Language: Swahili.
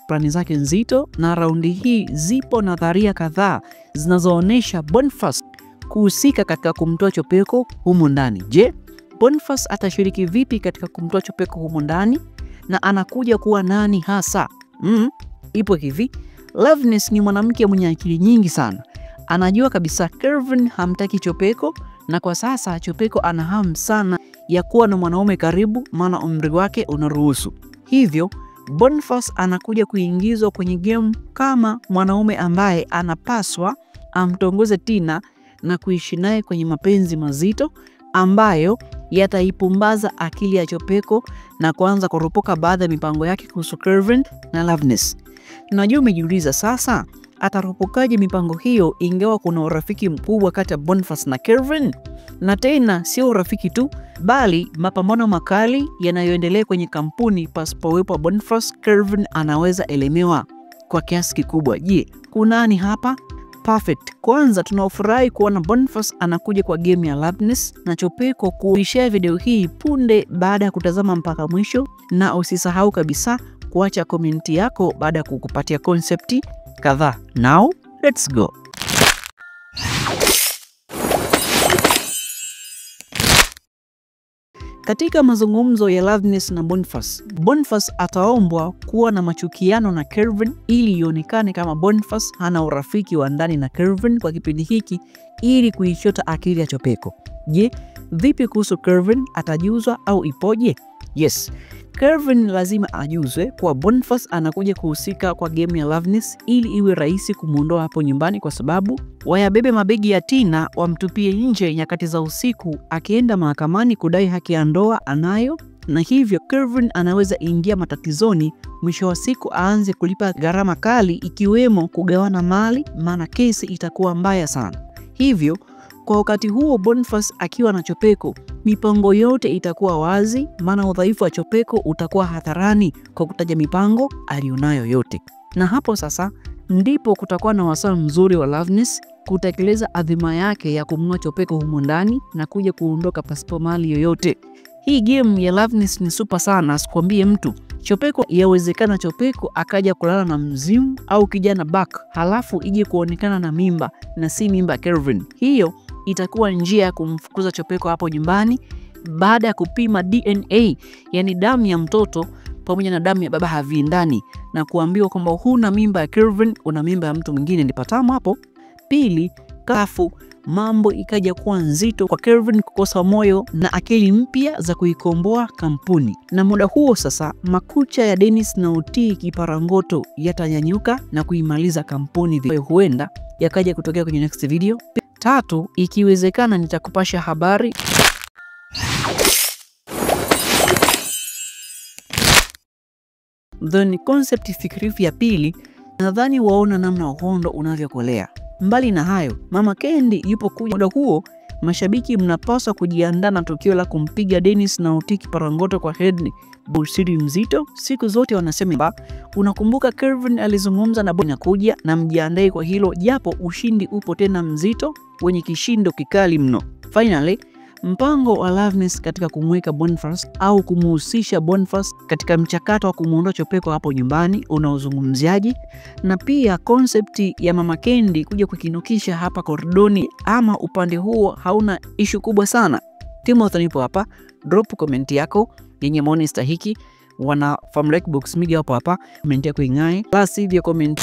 plani zake nzito, na raundi hii zipo nadharia kadhaa zinazoonesha Boniface kuhusika katika kumtoa Chopeko humu ndani. Je, Boniface atashiriki vipi katika kumtoa Chopeko humu ndani na anakuja kuwa nani hasa? Ipo hivi. Loveness ni mwanamke mwenye akili nyingi sana. Anajua kabisa Kelvin hamtaki Chopeko, na kwa sasa Chopeko ana hamu sana ya kuwa na mwanaume karibu, maana umri wake unaruhusu. Hivyo Boniface anakuja kuingizwa kwenye game kama mwanaume ambaye anapaswa amtongoze Tina na kuishi naye kwenye mapenzi mazito ambayo yataipumbaza akili ya Chopeko na kuanza kuropoka baadhi ya mipango yake kuhusu Kelvin na Loveness. Najua umejiuliza sasa, ataropokaje mipango hiyo ingawa kuna urafiki mkubwa kati ya Boniface na Kelvin? Na tena sio urafiki tu, bali mapambano makali yanayoendelea kwenye kampuni pasipowepo Boniface. Kelvin anaweza elemewa kwa kiasi kikubwa. Je, kunani hapa? Perfect. Kwanza tunafurahi kuona Boniface anakuja kwa game ya Loveness na Chopeko. Kuishare video hii punde baada ya kutazama mpaka mwisho, na usisahau kabisa kuacha komenti yako baada ya kukupatia konsepti kadhaa. Now let's go. Katika mazungumzo ya Loveness na Boniface ataombwa kuwa na machukiano na Kelvin ili ionekane kama Boniface hana urafiki wa ndani na Kelvin kwa kipindi hiki ili kuichota akili ya Chopeko. Je, vipi kuhusu Kelvin? Atajuzwa au ipoje? Yes, Kelvin lazima ajuzwe kwa Boniface anakuja kuhusika kwa game ya Loveness ili iwe rahisi kumuondoa hapo nyumbani, kwa sababu wayabebe mabegi ya Tina wamtupie nje nyakati za usiku akienda mahakamani kudai haki ya ndoa anayo, na hivyo Kelvin anaweza ingia matatizoni, mwisho wa siku aanze kulipa gharama kali ikiwemo kugawana mali, maana kesi itakuwa mbaya sana. Hivyo kwa wakati huo Boniface akiwa na Chopeko, mipango yote itakuwa wazi, maana udhaifu wa Chopeko utakuwa hadharani kwa kutaja mipango alionayo yote. Na hapo sasa ndipo kutakuwa na wasaa mzuri wa Loveness kutekeleza adhima yake ya kumngoa Chopeko humo ndani na kuja kuondoka pasipo mali yoyote. Hii game ya Loveness ni super sana, sikwambie mtu. Chopeko, yawezekana Chopeko akaja kulala na mzimu au kijana back, halafu ije kuonekana na mimba na si mimba Kelvin. Hiyo itakuwa njia ya kumfukuza Chopeko hapo nyumbani baada ya kupima DNA, yani damu ya mtoto pamoja na damu ya baba haviendani, na kuambiwa kwamba huna mimba ya Kelvin, una mimba ya mtu mwingine. Nipatamu hapo. Pili, kafu mambo ikaja kuwa nzito kwa Kelvin kukosa moyo na akili mpya za kuikomboa kampuni. Na muda huo sasa makucha ya Dennis na Utii kiparangoto yatanyanyuka na kuimaliza kampuni. Huenda yakaja kutokea kwenye next video. Tatu, ikiwezekana nitakupasha habari. Then concept fikirifu ya pili, nadhani waona namna uhondo unavyokolea. Mbali na hayo, Mama Kendi yupo kuja. Muda huo mashabiki mnapaswa kujiandaa na tukio la kumpiga Dennis na Utii kiparangoto kwa head bullshit mzito. Siku zote wanasema unakumbuka Kelvin alizungumza na Boni kuja, na mjiandae kwa hilo, japo ushindi upo tena mzito wenye kishindo kikali mno. Finally, mpango wa Loveness katika kumweka Boniface au kumuhusisha Boniface katika mchakato wa kumuondoa Chopeko hapo nyumbani unaozungumziaji, na pia konsepti ya Mama Kendi kuja kukinukisha hapa koridoni, ama upande huo hauna issue kubwa sana. Timothy nipo hapa, drop comment yako yenye maoni stahiki. Wana Family Box Media hapo hapa, comment yako ingae, plus hivyo comment